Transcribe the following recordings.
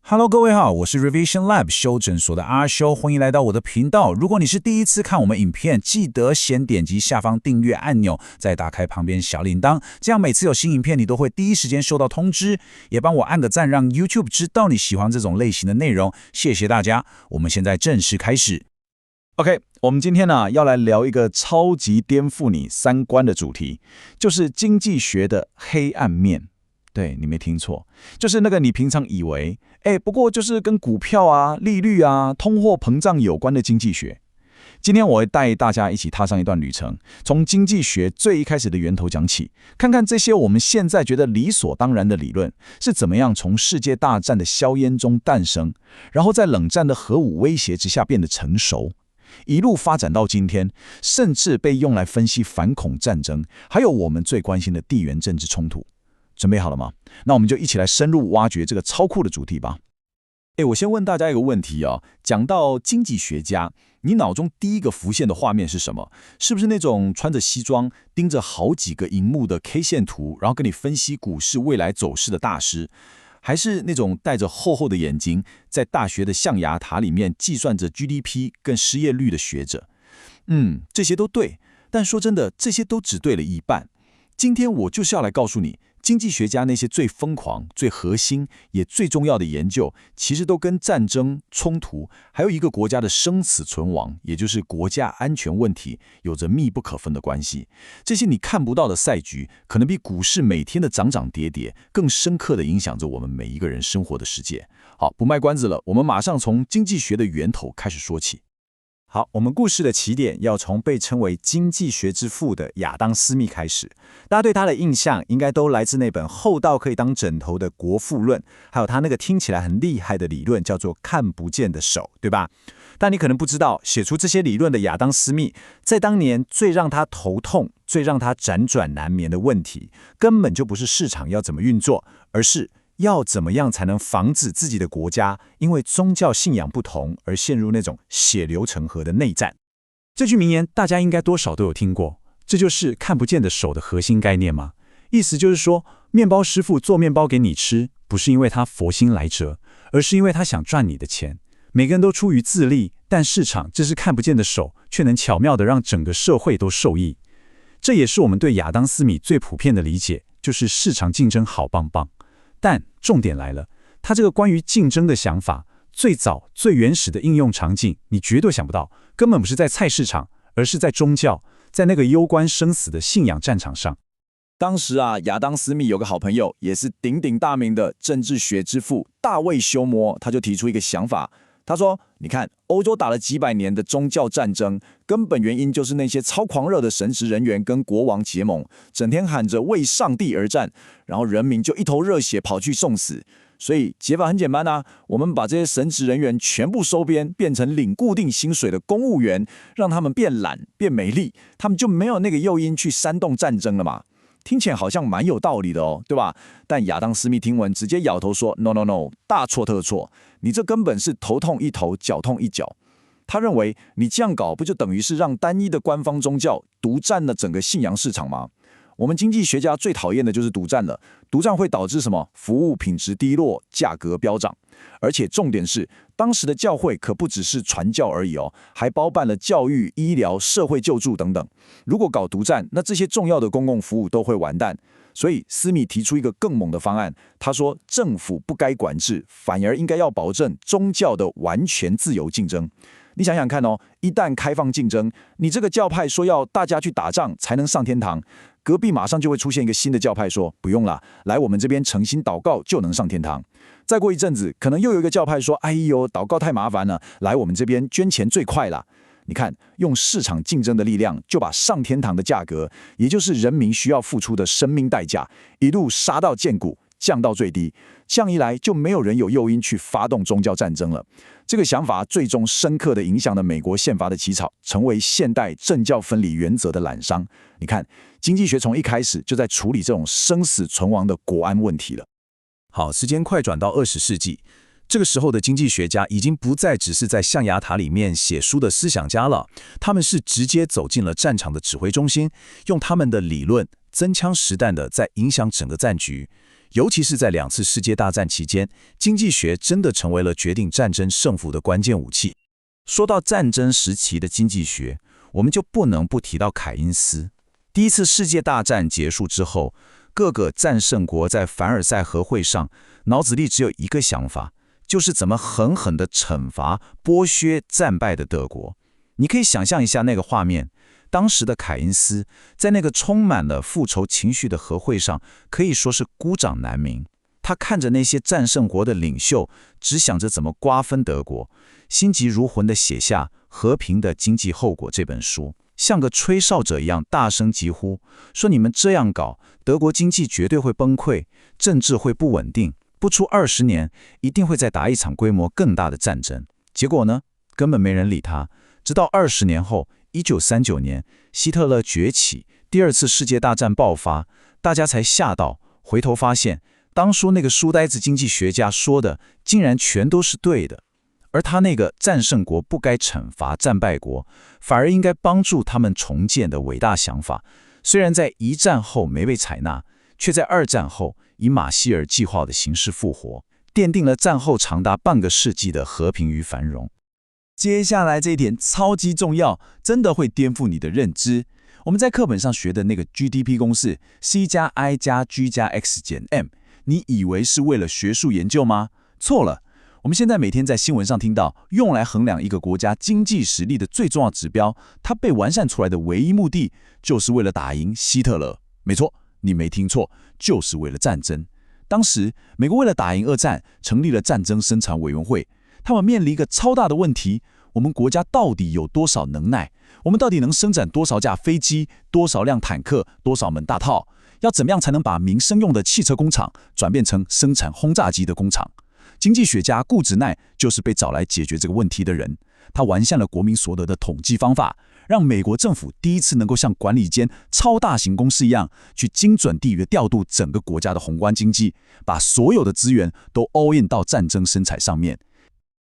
Hello，各位好，我是 Revision Lab 修诊所的阿修，欢迎来到我的频道。如果你是第一次看我们影片，记得先点击下方订阅按钮，再打开旁边小铃铛，这样每次有新影片你都会第一时间收到通知。也帮我按个赞，让 YouTube 知道你喜欢这种类型的内容。谢谢大家，我们现在正式开始。OK， 我们今天呢要来聊一个超级颠覆你三观的主题，就是经济学的黑暗面。对，你没听错，就是那个你平常以为，不过就是跟股票啊、利率啊、通货膨胀有关的经济学。今天我会带大家一起踏上一段旅程，从经济学最一开始的源头讲起，看看这些我们现在觉得理所当然的理论是怎么样从世界大战的硝烟中诞生，然后在冷战的核武威胁之下变得成熟，一路发展到今天，甚至被用来分析反恐战争，还有我们最关心的地缘政治冲突。准备好了吗？那我们就一起来深入挖掘这个超酷的主题吧。我先问大家一个问题啊，讲到经济学家，你脑中第一个浮现的画面是什么？是不是那种穿着西装，盯着好几个荧幕的 K 线图，然后跟你分析股市未来走势的大师？还是那种戴着厚厚的眼睛，在大学的象牙塔里面计算着 GDP 跟失业率的学者？这些都对，但说真的，这些都只对了一半。今天我就是要来告诉你，经济学家那些最疯狂、最核心也最重要的研究，其实都跟战争、冲突，还有一个国家的生死存亡，也就是国家安全问题，有着密不可分的关系。这些你看不到的赛局，可能比股市每天的涨涨跌跌更深刻地影响着我们每一个人生活的世界。好，不卖关子了，我们马上从经济学的源头开始说起。好，我们故事的起点要从被称为经济学之父的亚当·斯密开始。大家对他的印象应该都来自那本厚到可以当枕头的《国富论》，还有他那个听起来很厉害的理论叫做看不见的手，对吧？但你可能不知道，写出这些理论的亚当·斯密，在当年最让他头痛、最让他辗转难眠的问题，根本就不是市场要怎么运作，而是要怎么样才能防止自己的国家因为宗教信仰不同而陷入那种血流成河的内战。这句名言大家应该多少都有听过，这就是看不见的手的核心概念吗？意思就是说，面包师傅做面包给你吃，不是因为他佛心来着，而是因为他想赚你的钱。每个人都出于自利，但市场这是看不见的手，却能巧妙地让整个社会都受益。这也是我们对亚当·斯密最普遍的理解，就是市场竞争好棒棒。但重点来了，他这个关于竞争的想法，最早最原始的应用场景，你绝对想不到，根本不是在菜市场，而是在宗教，在那个攸关生死的信仰战场上。当时亚当·斯密有个好朋友，也是鼎鼎大名的政治学之父大卫·休谟，他就提出一个想法。他说，你看，欧洲打了几百年的宗教战争，根本原因就是那些超狂热的神职人员跟国王结盟，整天喊着为上帝而战，然后人民就一头热血跑去送死。所以解法很简单我们把这些神职人员全部收编，变成领固定薪水的公务员，让他们变懒变没力，他们就没有那个诱因去煽动战争了嘛。听起来好像蛮有道理的哦，对吧？但亚当·斯密听闻直接摇头说 ：“No No No， 大错特错！你这根本是头痛一头，脚痛一脚。”他认为你这样搞，不就等于是让单一的官方宗教独占了整个信仰市场吗？我们经济学家最讨厌的就是独占了，独占会导致什么？服务品质低落，价格飙涨。而且重点是，当时的教会可不只是传教而已哦，还包办了教育、医疗、社会救助等等。如果搞独占，那这些重要的公共服务都会完蛋。所以斯密提出一个更猛的方案，他说政府不该管制，反而应该要保证宗教的完全自由竞争。你想想看哦，一旦开放竞争，你这个教派说要大家去打仗才能上天堂，隔壁马上就会出现一个新的教派说不用啦，来我们这边诚心祷告就能上天堂。再过一阵子，可能又有一个教派说，哎呦，祷告太麻烦了，来我们这边捐钱最快啦。你看，用市场竞争的力量，就把上天堂的价格，也就是人民需要付出的生命代价，一路杀到见骨，降到最低。这样一来，就没有人有诱因去发动宗教战争了。这个想法最终深刻地影响了美国宪法的起草，成为现代政教分离原则的滥觞。你看，经济学从一开始就在处理这种生死存亡的国安问题了。好，时间快转到20世纪，这个时候的经济学家已经不再只是在象牙塔里面写书的思想家了，他们是直接走进了战场的指挥中心，用他们的理论真枪实弹的在影响整个战局。尤其是在2次世界大战期间，经济学真的成为了决定战争胜负的关键武器。说到战争时期的经济学，我们就不能不提到凯因斯。第1次世界大战结束之后，各个战胜国在凡尔赛和会上，脑子里只有一个想法，就是怎么狠狠地惩罚、剥削战败的德国。你可以想象一下那个画面，当时的凯因斯在那个充满了复仇情绪的和会上，可以说是孤掌难鸣。他看着那些战胜国的领袖，只想着怎么瓜分德国，心急如焚地写下《和平的经济后果》这本书，像个吹哨者一样大声疾呼，说你们这样搞，德国经济绝对会崩溃，政治会不稳定，不出20年，一定会再打一场规模更大的战争。结果呢，根本没人理他。直到20年后，1939年，希特勒崛起，第2次世界大战爆发，大家才吓到，回头发现，当初那个书呆子经济学家说的，竟然全都是对的。而他那个战胜国不该惩罚战败国，反而应该帮助他们重建的伟大想法，虽然在1战后没被采纳，却在2战后以马歇尔计划的形式复活，奠定了战后长达半个世纪的和平与繁荣。接下来这一点超级重要，真的会颠覆你的认知。我们在课本上学的那个 GDP 公式 C+I+G+X+M， 你以为是为了学术研究吗？错了。我们现在每天在新闻上听到，用来衡量一个国家经济实力的最重要指标，它被完善出来的唯一目的，就是为了打赢希特勒。没错，你没听错，就是为了战争。当时，美国为了打赢2战，成立了战争生产委员会。他们面临一个超大的问题：我们国家到底有多少能耐？我们到底能生产多少架飞机、多少辆坦克、多少门大炮？要怎么样才能把民生用的汽车工厂转变成生产轰炸机的工厂？经济学家顾指奈就是被找来解决这个问题的人。他完善了国民所得的统计方法，让美国政府第一次能够像管理一间超大型公司一样，去精准地调度整个国家的宏观经济，把所有的资源都 all in 到战争生产上面。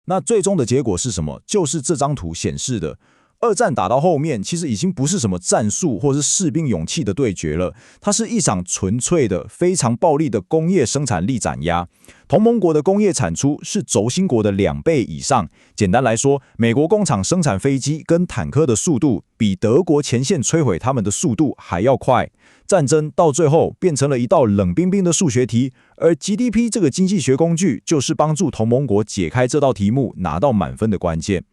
那最终的结果是什么？就是这张图显示的。2战打到后面，其实已经不是什么战术或是士兵勇气的对决了，它是一场纯粹的、非常暴力的工业生产力斩压。同盟国的工业产出是轴心国的2倍以上。简单来说，美国工厂生产飞机跟坦克的速度，比德国前线摧毁他们的速度还要快。战争到最后变成了一道冷冰冰的数学题，而 GDP 这个经济学工具，就是帮助同盟国解开这道题目、拿到满分的关键。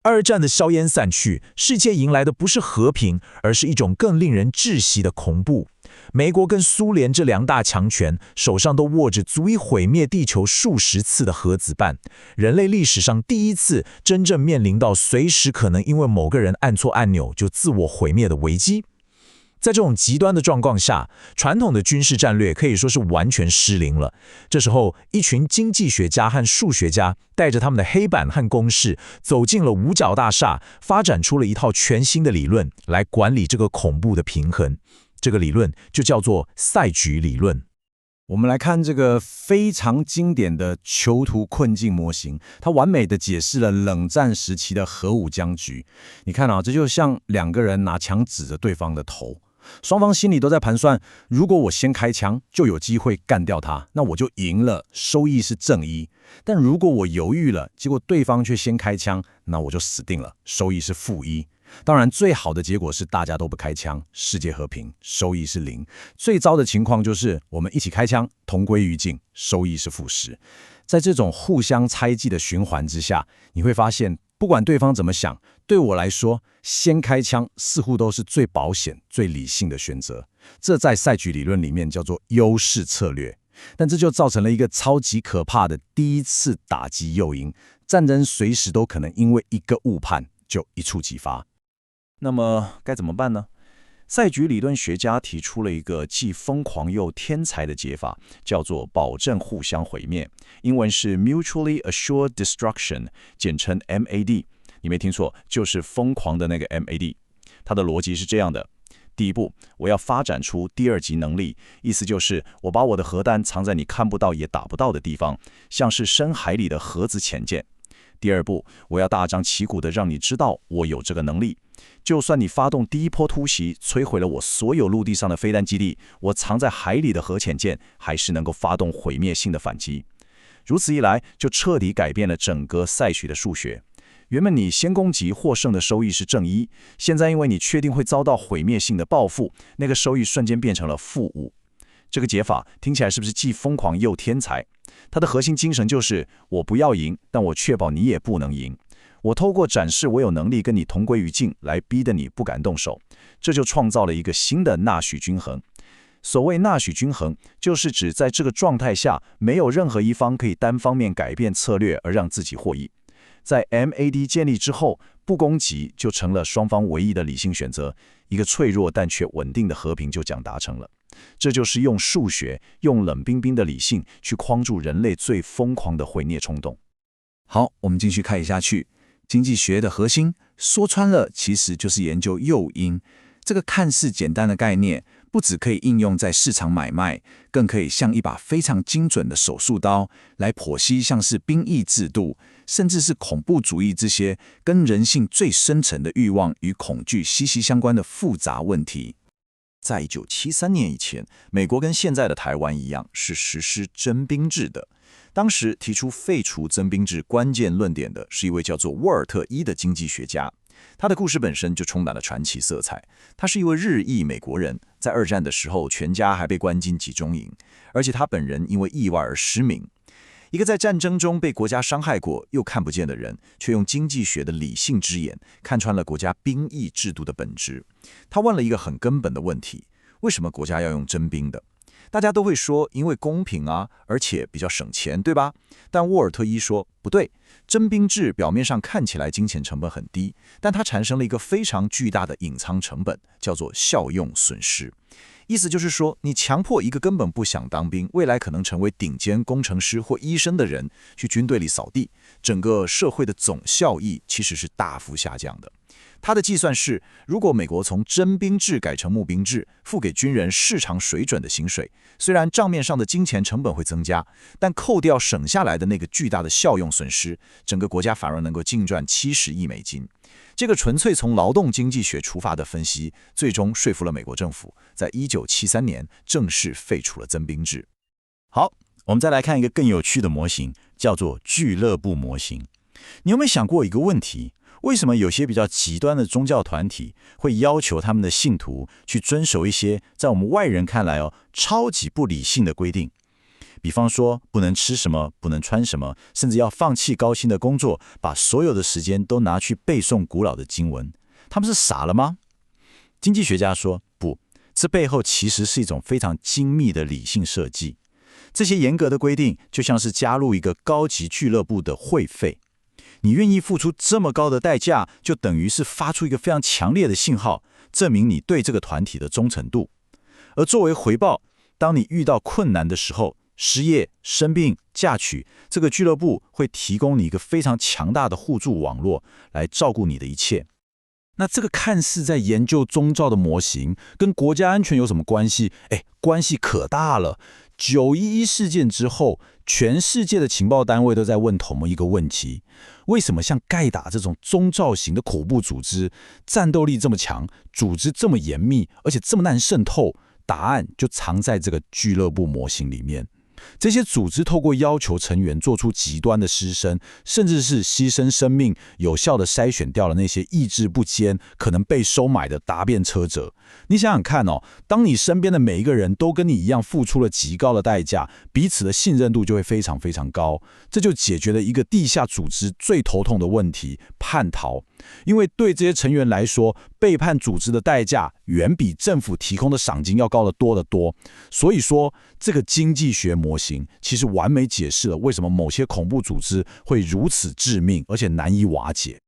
2战的硝烟散去，世界迎来的不是和平，而是一种更令人窒息的恐怖。美国跟苏联这2大强权手上都握着足以毁灭地球数十次的核子弹，人类历史上第一次真正面临到随时可能因为某个人按错按钮就自我毁灭的危机。在这种极端的状况下，传统的军事战略可以说是完全失灵了。这时候，一群经济学家和数学家带着他们的黑板和公式，走进了五角大厦，发展出了一套全新的理论来管理这个恐怖的平衡。这个理论就叫做赛局理论。我们来看这个非常经典的囚徒困境模型，它完美的解释了冷战时期的核武僵局。你看啊，这就像2个人拿枪指着对方的头。双方心里都在盘算，如果我先开枪，就有机会干掉他，那我就赢了，收益是正一。但如果我犹豫了，结果对方却先开枪，那我就死定了，收益是负一。当然，最好的结果是大家都不开枪，世界和平，收益是0。最糟的情况就是我们一起开枪，同归于尽，收益是负10。在这种互相猜忌的循环之下，你会发现，不管对方怎么想，对我来说，先开枪似乎都是最保险、最理性的选择。这在赛局理论里面叫做优势策略。但这就造成了一个超级可怕的第一次打击诱因，战争随时都可能因为一个误判就一触即发。那么该怎么办呢？赛局理论学家提出了一个既疯狂又天才的解法，叫做保证互相毁灭，英文是 Mutually Assured Destruction， 简称 MAD。你没听错，就是疯狂的那个 MAD。它的逻辑是这样的：第一步，我要发展出第2级能力，意思就是我把我的核弹藏在你看不到也打不到的地方，像是深海里的核子潜舰。第2步，我要大张旗鼓地让你知道我有这个能力，就算你发动第一波突袭，摧毁了我所有陆地上的飞弹基地，我藏在海里的核潜舰还是能够发动毁灭性的反击。如此一来，就彻底改变了整个赛局的数学。原本你先攻击获胜的收益是正1，现在因为你确定会遭到毁灭性的报复，那个收益瞬间变成了-5。这个解法听起来是不是既疯狂又天才？它的核心精神就是我不要赢，但我确保你也不能赢。我透过展示我有能力跟你同归于尽，来逼得你不敢动手，这就创造了一个新的纳许均衡。所谓纳许均衡，就是指在这个状态下，没有任何一方可以单方面改变策略而让自己获益。在 MAD 建立之后，不攻击就成了双方唯一的理性选择，一个脆弱但却稳定的和平就这样达成了。这就是用数学，用冷冰冰的理性去框住人类最疯狂的毁灭冲动。好，我们继续看下去。经济学的核心，说穿了，其实就是研究诱因。这个看似简单的概念，不只可以应用在市场买卖，更可以像一把非常精准的手术刀，来剖析像是兵役制度，甚至是恐怖主义这些跟人性最深层的欲望与恐惧息息相关的复杂问题。在1973年以前，美国跟现在的台湾一样，是实施征兵制的。当时提出废除征兵制关键论点的是一位叫做沃尔特伊的经济学家。他的故事本身就充满了传奇色彩。他是一位日裔美国人，在二战的时候，全家还被关进集中营，而且他本人因为意外而失明。一个在战争中被国家伤害过又看不见的人，却用经济学的理性之眼看穿了国家兵役制度的本质。他问了一个很根本的问题：为什么国家要用征兵的？大家都会说因为公平啊，而且比较省钱，对吧？但沃尔特伊说不对，征兵制表面上看起来金钱成本很低，但它产生了一个非常巨大的隐藏成本，叫做效用损失。意思就是说，你强迫一个根本不想当兵，未来可能成为顶尖工程师或医生的人去军队里扫地，整个社会的总效益其实是大幅下降的。他的计算是，如果美国从征兵制改成募兵制，付给军人市场水准的薪水，虽然账面上的金钱成本会增加，但扣掉省下来的那个巨大的效用损失，整个国家反而能够净赚70亿美金。这个纯粹从劳动经济学出发的分析，最终说服了美国政府，在1973年正式废除了征兵制。好，我们再来看一个更有趣的模型，叫做俱乐部模型。你有没有想过一个问题？为什么有些比较极端的宗教团体会要求他们的信徒去遵守一些在我们外人看来超级不理性的规定？比方说不能吃什么，不能穿什么，甚至要放弃高薪的工作，把所有的时间都拿去背诵古老的经文。他们是傻了吗？经济学家说不，这背后其实是一种非常精密的理性设计。这些严格的规定就像是加入一个高级俱乐部的会费。你愿意付出这么高的代价，就等于是发出一个非常强烈的信号，证明你对这个团体的忠诚度。而作为回报，当你遇到困难的时候，失业、生病、嫁娶，这个俱乐部会提供你一个非常强大的互助网络，来照顾你的一切。那这个看似在研究宗教的模型，跟国家安全有什么关系？关系可大了。911事件之后，全世界的情报单位都在问同一个问题：为什么像盖达这种宗教型的恐怖组织，战斗力这么强，组织这么严密，而且这么难渗透？答案就藏在这个俱乐部模型里面。这些组织透过要求成员做出极端的牺牲，甚至是牺牲生命，有效地筛选掉了那些意志不坚、可能被收买的答辩车者。你想想看当你身边的每一个人都跟你一样付出了极高的代价，彼此的信任度就会非常非常高。这就解决了一个地下组织最头痛的问题——叛逃。因为对这些成员来说，背叛组织的代价远比政府提供的赏金要高得多得多。所以说，这个经济学模型其实完美解释了为什么某些恐怖组织会如此致命，而且难以瓦解。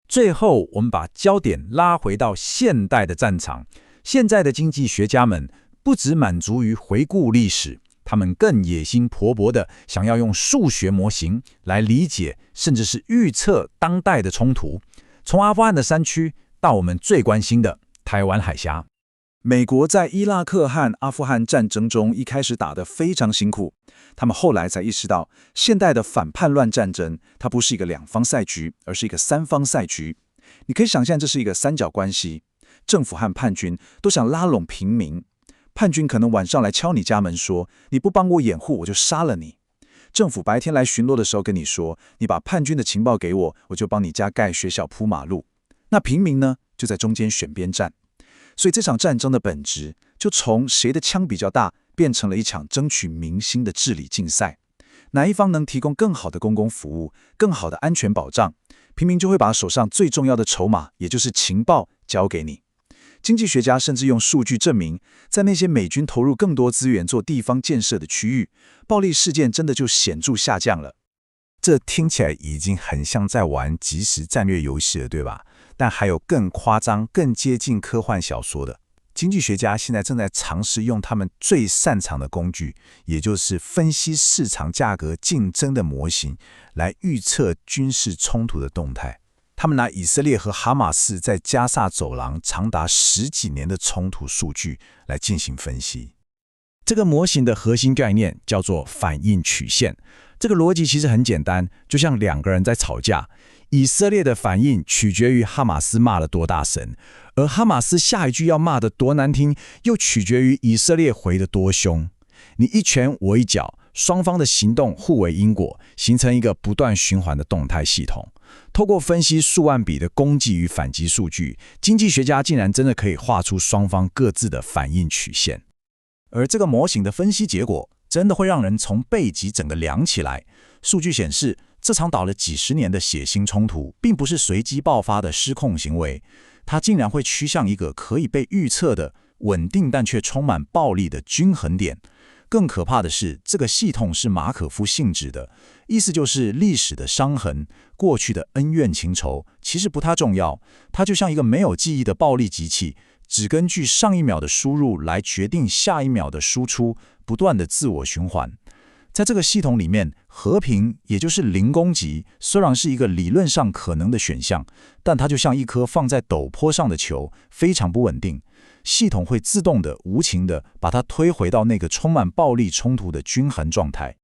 最后，我们把焦点拉回到现代的战场。现在的经济学家们不只满足于回顾历史，他们更野心勃勃地想要用数学模型来理解，甚至是预测当代的冲突。从阿富汗的山区到我们最关心的台湾海峡。美国在伊拉克和阿富汗战争中一开始打得非常辛苦，他们后来才意识到，现代的反叛乱战争它不是一个两方赛局，而是一个三方赛局。你可以想象这是一个三角关系，政府和叛军都想拉拢平民。叛军可能晚上来敲你家门说，你不帮我掩护，我就杀了你。政府白天来巡逻的时候跟你说，你把叛军的情报给我，我就帮你家盖学校铺马路。那平民呢，就在中间选边站。所以这场战争的本质，就从谁的枪比较大，变成了一场争取民心的治理竞赛。哪一方能提供更好的公共服务、更好的安全保障，平民就会把手上最重要的筹码，也就是情报交给你。经济学家甚至用数据证明，在那些美军投入更多资源做地方建设的区域，暴力事件真的就显著下降了。这听起来已经很像在玩即时战略游戏了，对吧？但还有更夸张、更接近科幻小说的。经济学家现在正在尝试用他们最擅长的工具，也就是分析市场价格竞争的模型，来预测军事冲突的动态。他们拿以色列和哈马斯在加萨走廊长达10几年的冲突数据来进行分析。这个模型的核心概念叫做反应曲线。这个逻辑其实很简单，就像两个人在吵架，以色列的反应取决于哈马斯骂了多大声，而哈马斯下一句要骂得多难听，又取决于以色列回得多凶。你一拳我一脚，双方的行动互为因果，形成一个不断循环的动态系统。透过分析数万笔的攻击与反击数据，经济学家竟然真的可以画出双方各自的反应曲线。而这个模型的分析结果，真的会让人从背脊整个凉起来。数据显示，这场打了几十年的血腥冲突，并不是随机爆发的失控行为，它竟然会趋向一个可以被预测的、稳定但却充满暴力的均衡点。更可怕的是，这个系统是马可夫性质的，意思就是历史的伤痕、过去的恩怨情仇，其实不太重要，它就像一个没有记忆的暴力机器，只根据上一秒的输入来决定下一秒的输出，不断的自我循环。在这个系统里面，和平也就是零攻击，虽然是一个理论上可能的选项，但它就像一颗放在陡坡上的球，非常不稳定。系统会自动的、无情的把它推回到那个充满暴力冲突的均衡状态。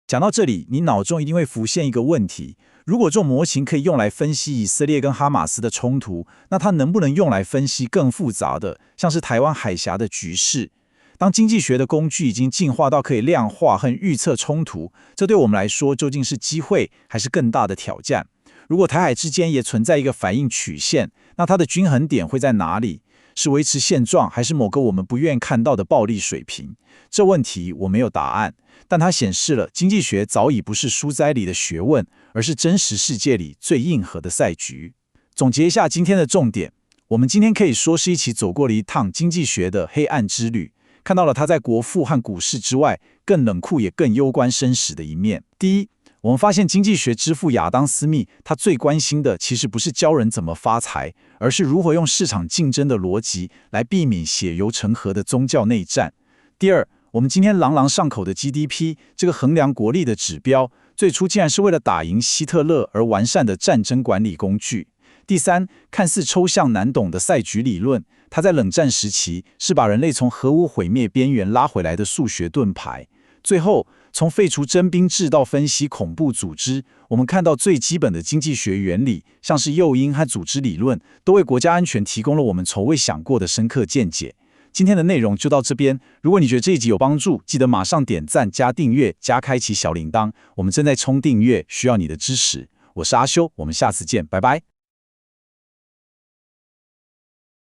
讲到这里，你脑中一定会浮现一个问题：如果这种模型可以用来分析以色列跟哈马斯的冲突，那它能不能用来分析更复杂的，像是台湾海峡的局势？当经济学的工具已经进化到可以量化和预测冲突，这对我们来说究竟是机会还是更大的挑战？如果台海之间也存在一个反应曲线，那它的均衡点会在哪里？是维持现状，还是某个我们不愿看到的暴力水平？这问题我没有答案，但它显示了经济学早已不是书斋里的学问，而是真实世界里最硬核的赛局。总结一下今天的重点，我们今天可以说是一起走过了一趟经济学的黑暗之旅，看到了它在国富和股市之外更冷酷也更攸关生死的一面。第一，我们发现经济学之父亚当·斯密，他最关心的其实不是教人怎么发财，而是如何用市场竞争的逻辑来避免血流成河的宗教内战。第二，我们今天朗朗上口的 GDP 这个衡量国力的指标，最初竟然是为了打赢希特勒而完善的战争管理工具。第三，看似抽象难懂的赛局理论，它在冷战时期是把人类从核武毁灭边缘拉回来的数学盾牌。最后，从废除征兵制到分析恐怖组织，我们看到最基本的经济学原理，像是诱因和组织理论，都为国家安全提供了我们从未想过的深刻见解。今天的内容就到这边，如果你觉得这一集有帮助，记得马上点赞、加订阅、加开启小铃铛。我们正在冲订阅，需要你的支持。我是阿修，我们下次见，拜拜。